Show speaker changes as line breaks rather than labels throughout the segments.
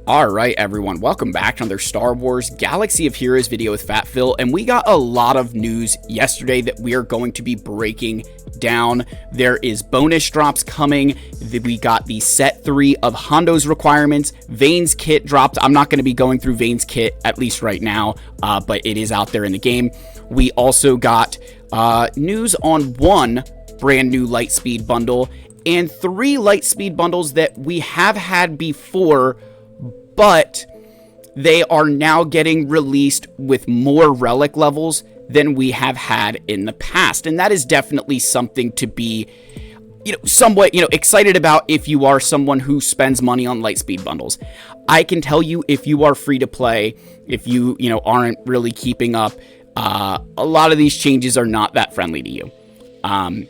Alright everyone, welcome back to another Star Wars Galaxy of Heroes video with Fat Phil, and we got a lot of news yesterday that we are going to be breaking down. There is bonus drops coming. We got the set 3 of Hondo's requirements. Vane's kit dropped. I'm not going to be going through Vane's kit, at least right now, but it is out there in the game. We also got news on one brand new Lightspeed bundle and 3 Lightspeed bundles that we have had before, but they are now getting released with more Relic levels than we have had in the past. And that is definitely something to be, somewhat, excited about if you are someone who spends money on Lightspeed bundles. I can tell you, if you are free to play, if you, aren't really keeping up, a lot of these changes are not that friendly to you. And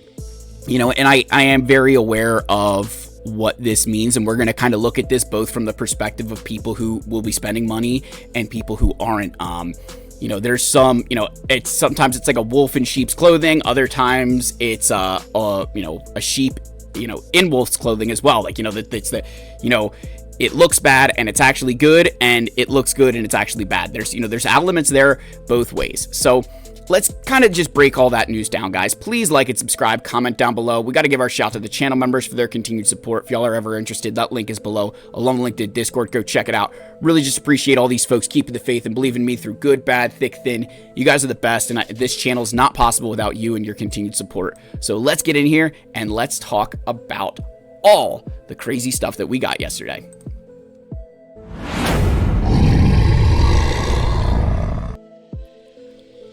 I am very aware of what this means, and we're going to kind of look at this both from the perspective of people who will be spending money and people who aren't. There's some, sometimes it's like a wolf in sheep's clothing. Other times it's a sheep, in wolf's clothing as well. Like, it looks bad and it's actually good, and it looks good and it's actually bad. There's elements there both ways. So let's kind of just break all that news down, guys. Please like and subscribe, comment down below. We got to give our shout to the channel members for their continued support. If y'all are ever interested, that link is below, along with the link to Discord. Go check it out. Really just appreciate all these folks keeping the faith and believing in me through good, bad, thick, thin. You guys are the best, and this channel is not possible without you and your continued support. So let's get in here and let's talk about all the crazy stuff that we got yesterday.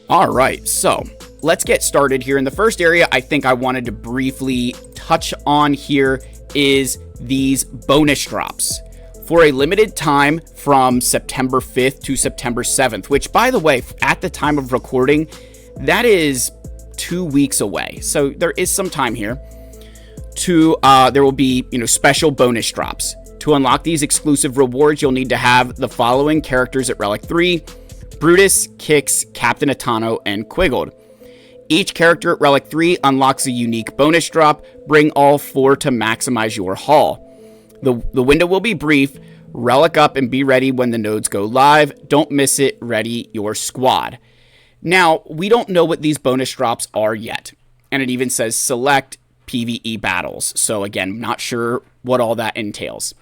Alright, so let's get started here. In the first area I think I wanted to briefly touch on here is these bonus drops for a limited time from September 5th to September 7th, which, by the way, at the time of recording, that is 2 weeks away. So there is some time here to, there will be, special bonus drops. To unlock these exclusive rewards, you'll need to have the following characters at Relic 3: Brutus, Kix, Captain Atano, and Quiggled. Each character at Relic 3 unlocks a unique bonus drop. Bring all 4 to maximize your haul. The window will be brief. Relic up and be ready when the nodes go live. Don't miss it. Ready your squad. Now, we don't know what these bonus drops are yet, and it even says select PvE battles. So again, not sure what all that entails.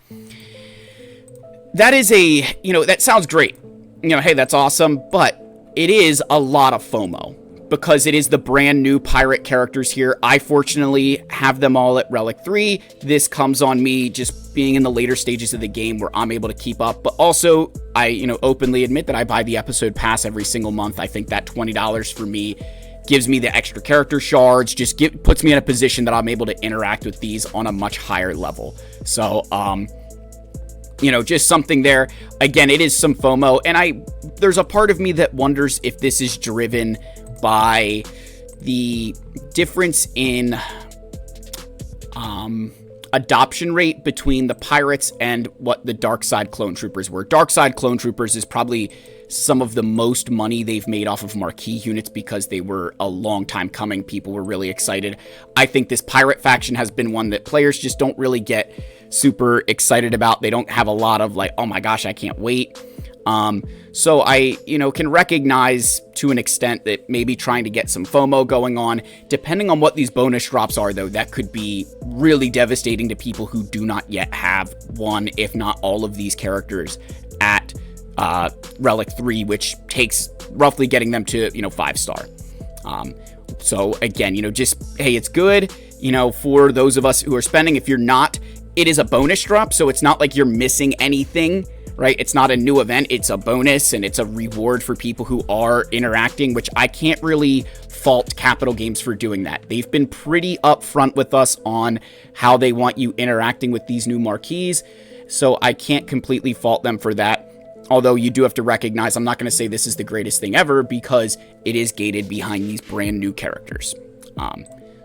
That is that sounds great. Hey, that's awesome, but it is a lot of FOMO because it is the brand new pirate characters here. I fortunately have them all at Relic 3. This comes on me just being in the later stages of the game where I'm able to keep up, but also I, openly admit that I buy the episode pass every single month. I think that $20 for me gives me the extra character shards, puts me in a position that I'm able to interact with these on a much higher level. So, just something there. Again, it is some FOMO, and there's a part of me that wonders if this is driven by the difference in adoption rate between the pirates and what the Dark Side Clone Troopers were. Dark Side Clone Troopers is probably some of the most money they've made off of marquee units because they were a long time coming. People were really excited. I think this pirate faction has been one that players just don't really get super excited about. They don't have a lot of like, oh my gosh, I can't wait. So I, can recognize to an extent that maybe trying to get some FOMO going on. Depending on what these bonus drops are, though, that could be really devastating to people who do not yet have one, if not all of these characters at Relic 3, which takes roughly getting them to, 5-star. So again, just, hey, it's good, for those of us who are spending. If you're not, it is a bonus drop, so it's not like you're missing anything, right? It's not a new event. It's a bonus, and it's a reward for people who are interacting, which I can't really fault Capital Games for doing that. They've been pretty upfront with us on how they want you interacting with these new marquees, so I can't completely fault them for that. Although you do have to recognize, I'm not going to say this is the greatest thing ever because it is gated behind these brand new characters.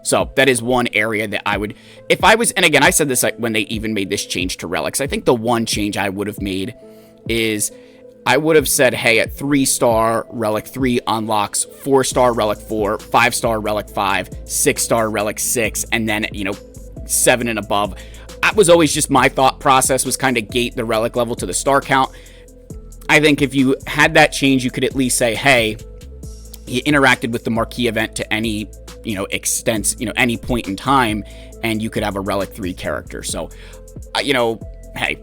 So that is one area that I would, if I was, and again, I said this like when they even made this change to relics. I think the one change I would have made is I would have said, hey, at 3-star, Relic 3 unlocks 4-star Relic 4, 5-star Relic 5, 6-star Relic 6, and then, 7 and above. that was always just my thought process, was kind of gate the relic level to the star count. I think if you had that change, you could at least say, hey, he interacted with the marquee event to any, extent, any point in time, and you could have a Relic 3 character. So, hey,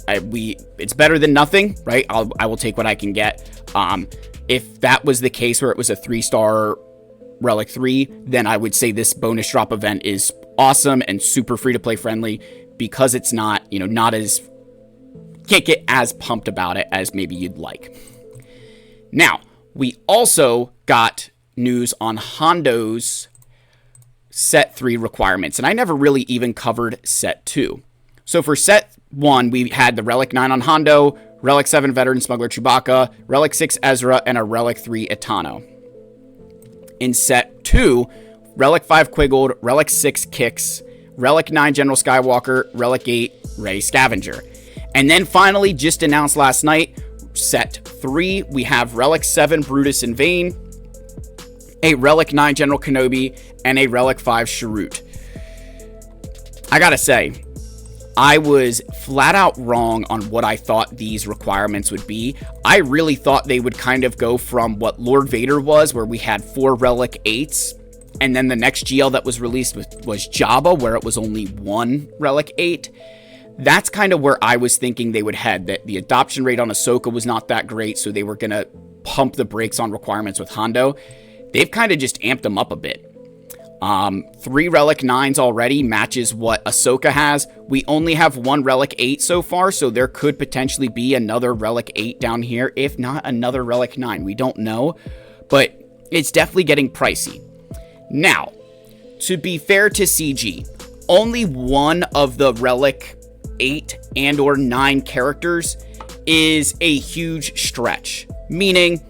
it's better than nothing, right? I will take what I can get. If that was the case where it was a 3-star Relic 3, then I would say this bonus drop event is awesome and super free to play friendly, because it's not, can't get as pumped about it as maybe you'd like. Now, we also got news on Hondo's set 3 requirements, and I never really even covered set 2. So for set 1, we had the Relic 9 on Hondo, Relic 7 Veteran Smuggler Chewbacca, Relic 6 Ezra, and a Relic 3 Etano. In set 2, Relic 5 Quiggled, Relic 6 Kix, Relic 9 General Skywalker, Relic 8 Rey Scavenger. And then finally, just announced last night, set 3, we have Relic 7 Brutus and Vane, a Relic 9 General Kenobi, and a Relic 5 Sharut. I gotta say, I was flat out wrong on what I thought these requirements would be. I really thought they would kind of go from what Lord Vader was, where we had 4 Relic 8s, and then the next GL that was released was Jabba, where it was only 1 Relic 8. That's kind of where I was thinking they would head, that the adoption rate on Ahsoka was not that great, so they were going to pump the brakes on requirements with Hondo. They've kind of just amped them up a bit. 3 Relic 9s already matches what Ahsoka has. We only have 1 Relic 8 so far, so there could potentially be another Relic 8 down here, if not another Relic 9. We don't know, but it's definitely getting pricey. Now, to be fair to CG, only one of the Relic 8 and or 9 characters is a huge stretch, meaning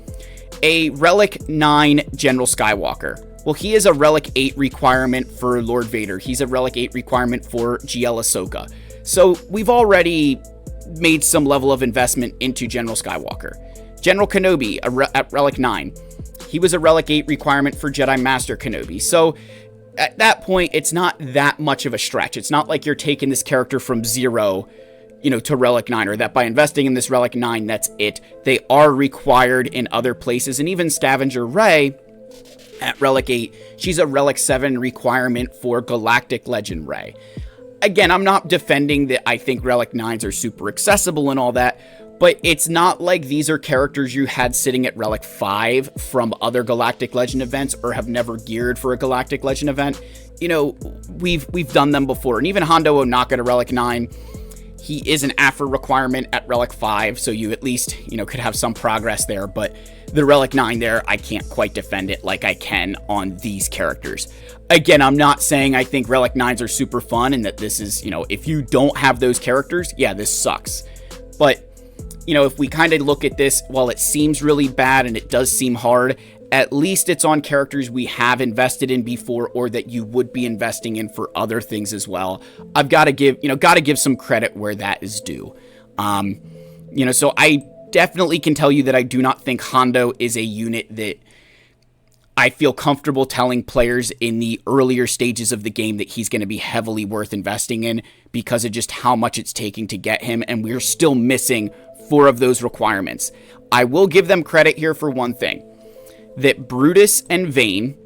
a Relic 9 General Skywalker. Well, he is a Relic 8 requirement for Lord Vader. He's a Relic 8 requirement for GL Ahsoka. So we've already made some level of investment into General Skywalker. General Kenobi at Relic 9. He was a Relic 8 requirement for Jedi Master Kenobi. So at that point, it's not that much of a stretch. It's not like you're taking this character from 0, to Relic 9, or that by investing in this Relic 9, that's it. They are required in other places, and even Scavenger Rey at Relic 8, she's a Relic 7 requirement for Galactic Legend Rey. Again, I'm not defending that I think Relic 9s are super accessible and all that, but it's not like these are characters you had sitting at Relic 5 from other Galactic Legend events, or have never geared for a Galactic Legend event. We've done them before, and even Hondo Ohnaka at Relic 9, he is an AFR requirement at Relic 5, so you at least, could have some progress there, but the Relic 9 there, I can't quite defend it like I can on these characters. Again, I'm not saying I think Relic 9s are super fun, and that this is, if you don't have those characters, yeah, this sucks. But, if we kind of look at this, while it seems really bad and it does seem hard, at least it's on characters we have invested in before, or that you would be investing in for other things as well. I've got to give some credit where that is due. So I definitely can tell you that I do not think Hondo is a unit that I feel comfortable telling players in the earlier stages of the game that he's going to be heavily worth investing in, because of just how much it's taking to get him, and we're still missing 4 of those requirements. I will give them credit here for one thing, that Brutus and Vane,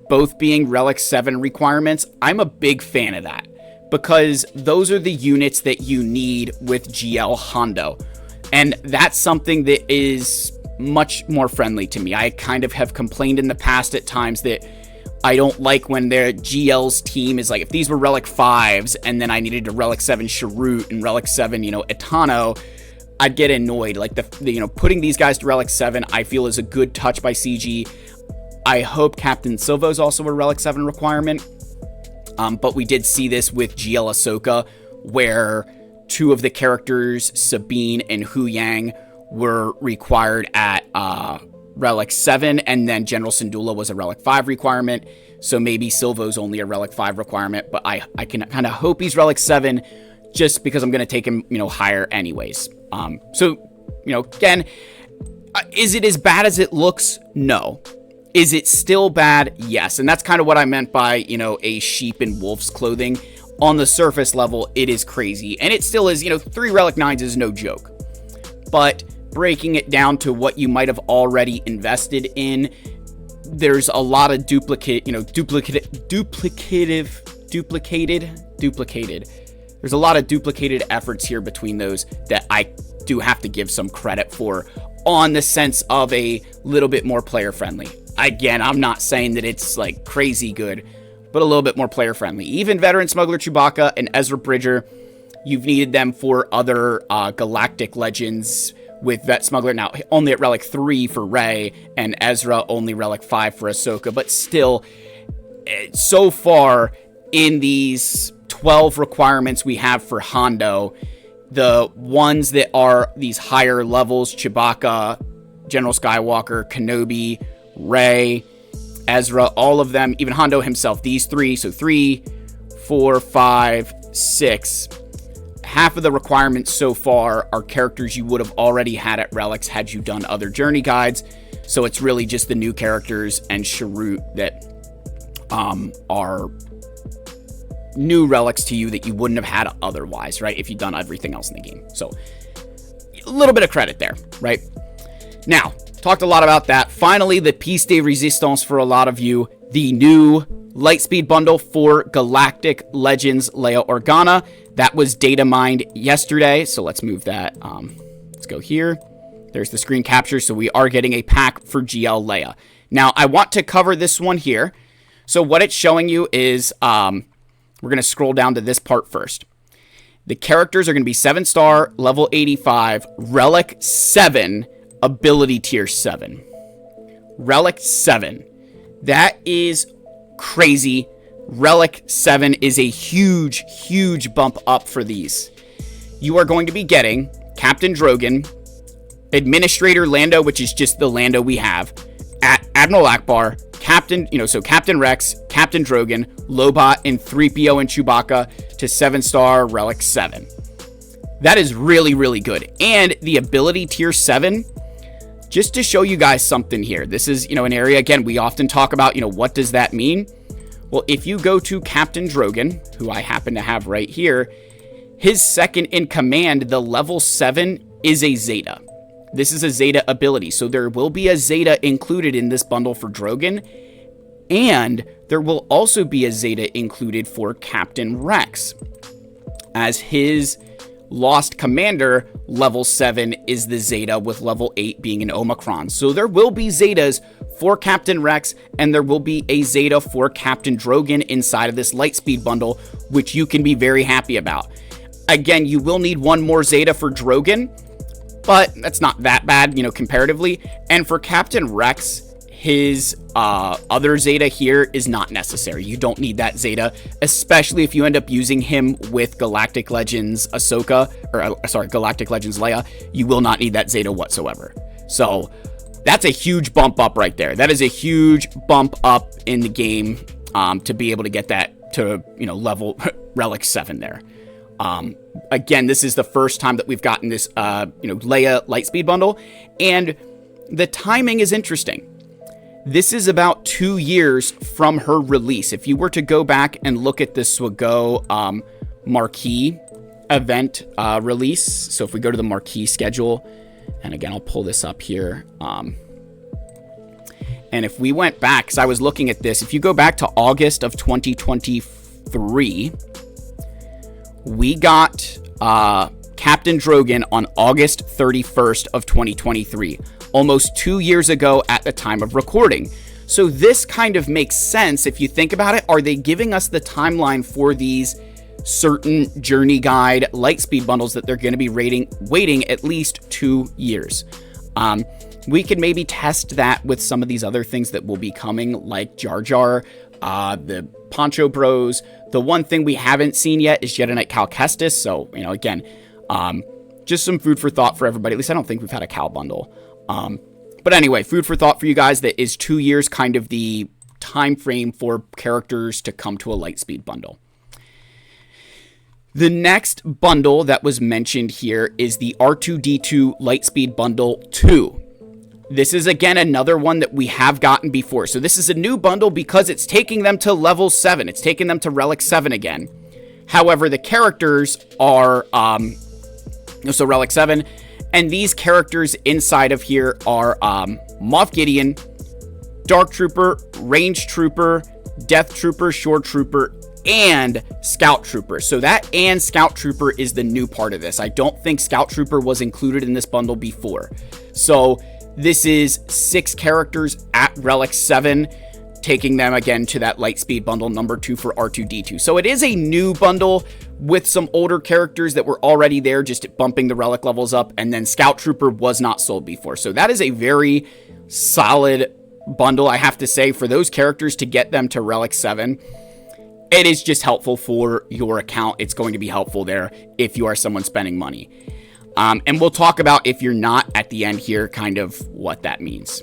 both being Relic 7 requirements, I'm a big fan of that, because those are the units that you need with GL Hondo. And that's something that is much more friendly to me. I kind of have complained in the past at times that I don't like when their GL's team is like, if these were Relic 5s and then I needed a Relic 7 Sharut and Relic 7, Etano, I'd get annoyed. Like putting these guys to Relic 7, I feel is a good touch by CG. I hope Captain Silva is also a Relic 7 requirement. But we did see this with GL Ahsoka, where 2 of the characters, Sabine and Hu Yang, were required at Relic 7, and then General Syndulla was a Relic 5 requirement. So maybe Silvo's only a Relic 5 requirement, but I can kind of hope he's Relic 7, just because I'm going to take him, higher anyways. Again, is it as bad as it looks? No. Is it still bad? Yes. And that's kind of what I meant by, a sheep in wolf's clothing. on the surface level, it is crazy. And it still is, 3 Relic 9s is no joke. But breaking it down to what you might have already invested in, there's a lot of duplicated. There's a lot of duplicated efforts here between those that I do have to give some credit for, on the sense of a little bit more player friendly. Again, I'm not saying that it's like crazy good, but a little bit more player friendly. Even Veteran Smuggler Chewbacca and Ezra Bridger, you've needed them for other Galactic Legends with Vet Smuggler. Now, only at Relic 3 for Rey, and Ezra only Relic 5 for Ahsoka, but still, so far in these 12 requirements we have for Hondo, the ones that are these higher levels, Chewbacca, General Skywalker, Kenobi, Rey, Ezra, all of them, even Hondo himself, these 3, so 3, 4, 5, 6, half of the requirements so far are characters you would have already had at Relics had you done other journey guides. So it's really just the new characters and Sharut that are new relics to you that you wouldn't have had otherwise, right? If you'd done everything else in the game. So a little bit of credit there, right? Now, talked a lot about that. Finally, the piece de resistance for a lot of you, the new Lightspeed bundle for Galactic Legends Leia Organa. That was data mined yesterday, so let's move that. Let's go here. There's the screen capture, so we are getting a pack for GL Leia. Now, I want to cover this one here. So what it's showing you is, we're going to scroll down to this part first. The characters are going to be 7-star, level 85, Relic 7, ability tier 7. Relic 7. That is crazy. Relic 7 is a huge, huge bump up for these. You are going to be getting Captain Drogon, Administrator Lando, which is just the Lando we have, Admiral Akbar, Captain Rex, Captain Drogon, Lobot, and 3PO and Chewbacca to 7-star Relic 7. That is really, really good. And the ability tier 7, just to show you guys something here. This is, an area, again, we often talk about, what does that mean? Well, if you go to Captain Drogon, who I happen to have right here, his second in command, the level 7, is a Zeta. This is a Zeta ability, so there will be a Zeta included in this bundle for Drogon, and there will also be a Zeta included for Captain Rex, as his Lost Commander, level 7, is the Zeta, with level 8 being an Omicron. So there will be Zetas for Captain Rex, and there will be a Zeta for Captain Drogon inside of this Lightspeed bundle, which you can be very happy about. Again, you will need one more Zeta for Drogon, but that's not that bad, comparatively. And for Captain Rex, his other Zeta here is not necessary. You don't need that Zeta, especially if you end up using him with Galactic Legends Galactic Legends Leia. You will not need that Zeta whatsoever. So that's a huge bump up right there. That is a huge bump up in the game to be able to get that to, level Relic 7 there. Again, this is the first time that we've gotten this, Leia Lightspeed bundle, and the timing is interesting. This is about 2 years from her release. If you were to go back and look at the Swago Marquee event release, so if we go to the Marquee schedule, and again, I'll pull this up here, and if we went back, because I was looking at this, if you go back to August of 2023, we got Captain Drogon on August 31st of 2023, almost 2 years ago at the time of recording. So this kind of makes sense if you think about it. Are they giving us the timeline for these certain journey guide Lightspeed bundles that they're going to be waiting at least 2 years? We could maybe test that with some of these other things that will be coming, like Jar Jar, the Poncho Bros. The one thing we haven't seen yet is Jedi Knight Cal Kestis. So, again, just some food for thought for everybody. At least I don't think we've had a Cal bundle. But anyway, food for thought for you guys. That is 2 years kind of the time frame for characters to come to a Lightspeed bundle. The next bundle that was mentioned here is the R2-D2 Lightspeed Bundle 2. This is, again, another one that we have gotten before. So this is a new bundle because it's taking them to level 7. It's taking them to Relic 7 again. However, the characters are, so Relic 7, and these characters inside of here are Moff Gideon, Dark Trooper, Range Trooper, Death Trooper, Shore Trooper, and Scout Trooper. So that and Scout Trooper is the new part of this. I don't think Scout Trooper was included in this bundle before. So this is 6 characters at Relic 7, taking them again to that Lightspeed bundle number 2 for R2-D2. So it is a new bundle with some older characters that were already there, just bumping the Relic levels up, and then Scout Trooper was not sold before. So that is a very solid bundle, I have to say, for those characters to get them to Relic 7. It is just helpful for your account. It's going to be helpful there if you are someone spending money. And we'll talk about, if you're not, at the end here, kind of what that means.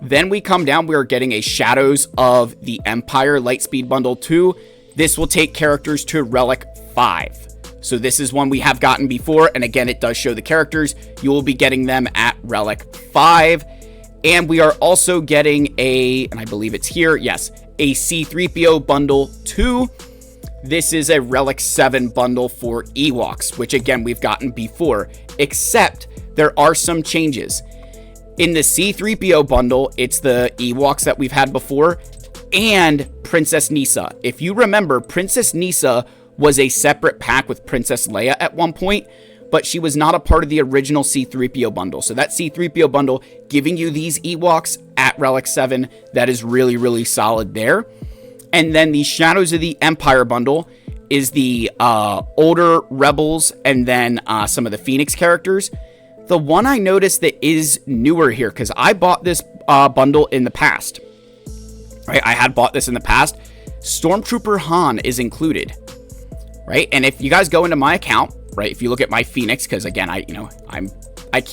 Then we come down, we are getting a Shadows of the Empire Lightspeed Bundle 2. This will take characters to Relic 5. So this is one we have gotten before, and again, it does show the characters. You will be getting them at Relic 5. And we are also getting and I believe it's here, yes, a C-3PO Bundle 2. This is a Relic 7 bundle for Ewoks, which again, we've gotten before, except there are some changes. In the C-3PO bundle, it's the Ewoks that we've had before, and Princess Nisa. If you remember, Princess Nisa was a separate pack with Princess Leia at one point, but she was not a part of the original C-3PO bundle. So that C-3PO bundle giving you these Ewoks at Relic 7, that is really, really solid there. And then the Shadows of the Empire bundle is the older Rebels and then some of the Phoenix characters. The one I noticed that is newer here, because I bought this bundle in the past, right? I had bought this in the past. Stormtrooper Han is included, right? And if you guys go into my account, right, if you look at my Phoenix, because again, I've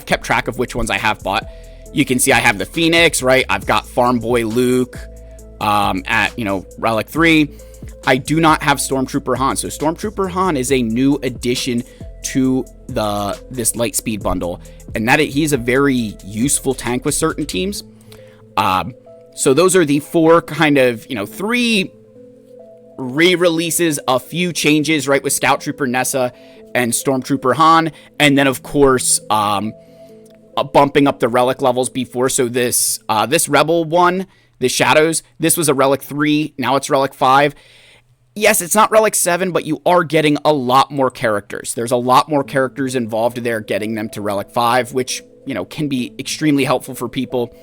kept track of which ones I have bought. You can see I have the Phoenix, right? I've got Farm Boy Luke at Relic 3. I do not have Stormtrooper Han. So Stormtrooper Han is a new addition to this Lightspeed bundle, and that he's a very useful tank with certain teams. So those are the 4 kind of 3 re-releases, a few changes, right, with Scout Trooper Nessa and Stormtrooper Han, and then of course bumping up the Relic levels before. So this Rebel one, the Shadows, this was a Relic 3, now it's Relic 5. Yes, it's not Relic 7, but you are getting a lot more characters. There's a lot more characters involved there, getting them to Relic 5, which, can be extremely helpful for people.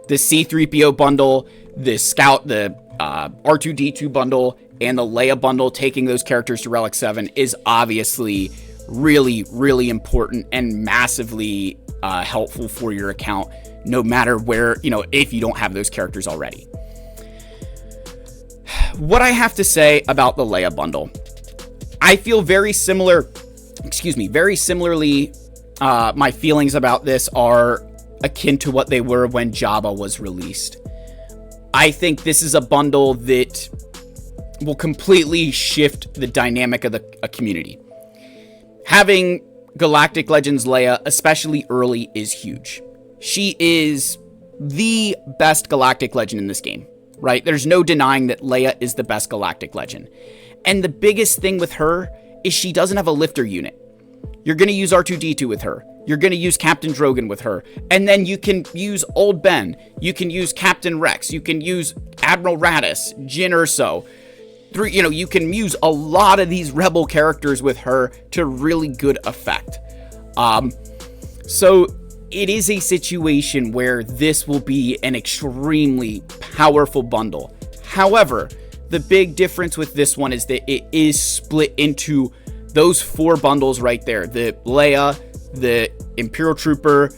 The C-3PO bundle, the Scout, the R2-D2 bundle, and the Leia bundle, taking those characters to Relic 7 is obviously really, really important and massively helpful for your account, no matter where, if you don't have those characters already. What I have to say about the Leia bundle, I feel very similarly, my feelings about this are akin to what they were when Jabba was released. I think this is a bundle that will completely shift the dynamic of the community. Having Galactic Legends Leia, especially early, is huge. She is the best Galactic Legend in this game, right? There's no denying that Leia is the best Galactic Legend. And the biggest thing with her is she doesn't have a lifter unit. You're going to use R2-D2 with her. You're going to use Captain Drogon with her. And then you can use Old Ben. You can use Captain Rex. You can use Admiral Raddus, Jyn Erso. You can use a lot of these Rebel characters with her to really good effect. So it is a situation where this will be an extremely powerful bundle. However, the big difference with this one is that it is split into those 4 bundles right there. The Leia, the Imperial Trooper,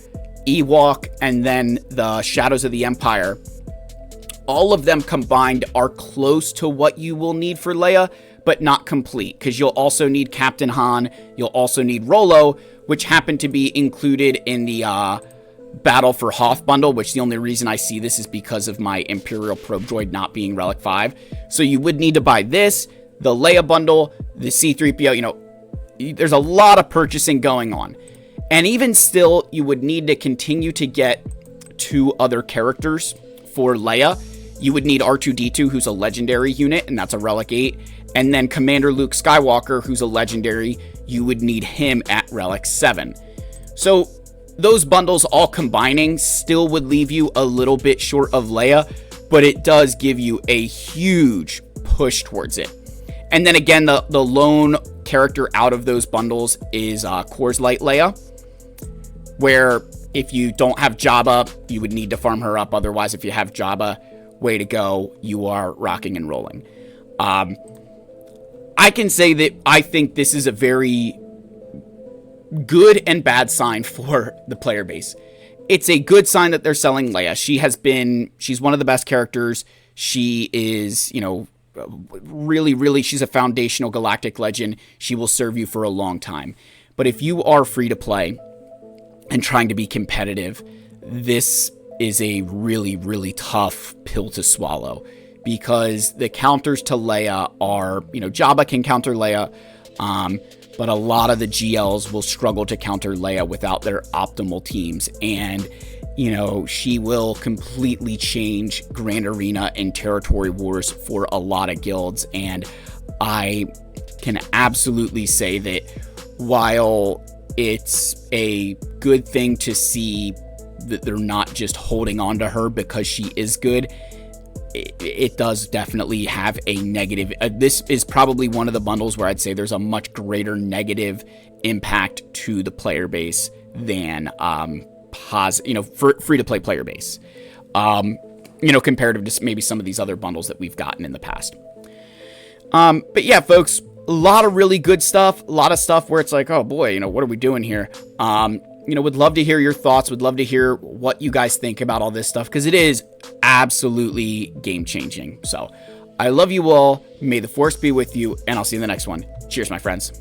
Ewok, and then the Shadows of the Empire. All of them combined are close to what you will need for Leia, but not complete, because you'll also need Captain Han, you'll also need Rolo, which happened to be included in the Battle for Hoth bundle, which the only reason I see this is because of my Imperial Probe Droid not being Relic 5. So you would need to buy this, the Leia bundle, the C-3PO, there's a lot of purchasing going on. And even still, you would need to continue to get 2 other characters for Leia. You would need R2-D2, who's a legendary unit, and that's a Relic 8. And then Commander Luke Skywalker, who's a legendary, you would need him at Relic 7. So those bundles all combining still would leave you a little bit short of Leia, but it does give you a huge push towards it. And then again, the lone character out of those bundles is Coors Light Leia, where if you don't have Jabba, you would need to farm her up. Otherwise, if you have Jabba, way to go, you are rocking and rolling. I can say that I think this is a very good and bad sign for the player base. It's a good sign that they're selling Leia. She's one of the best characters. She is, really, she's a foundational galactic legend. She will serve you for a long time. But if you are free to play and trying to be competitive, this is a really, really tough pill to swallow, because the counters to Leia are, Jabba can counter Leia, but a lot of the GLs will struggle to counter Leia without their optimal teams. And, she will completely change Grand Arena and Territory Wars for a lot of guilds. And I can absolutely say that while it's a good thing to see that they're not just holding on to her because she is good, it does definitely have a negative. This is probably one of the bundles where I'd say there's a much greater negative impact to the player base than free to play player base. Comparative to maybe some of these other bundles that we've gotten in the past. But yeah, folks, a lot of really good stuff. A lot of stuff where it's like, oh boy, what are we doing here? Would love to hear your thoughts. Would love to hear what you guys think about all this stuff, because it is absolutely game changing. So I love you all. May the force be with you, and I'll see you in the next one. Cheers, my friends.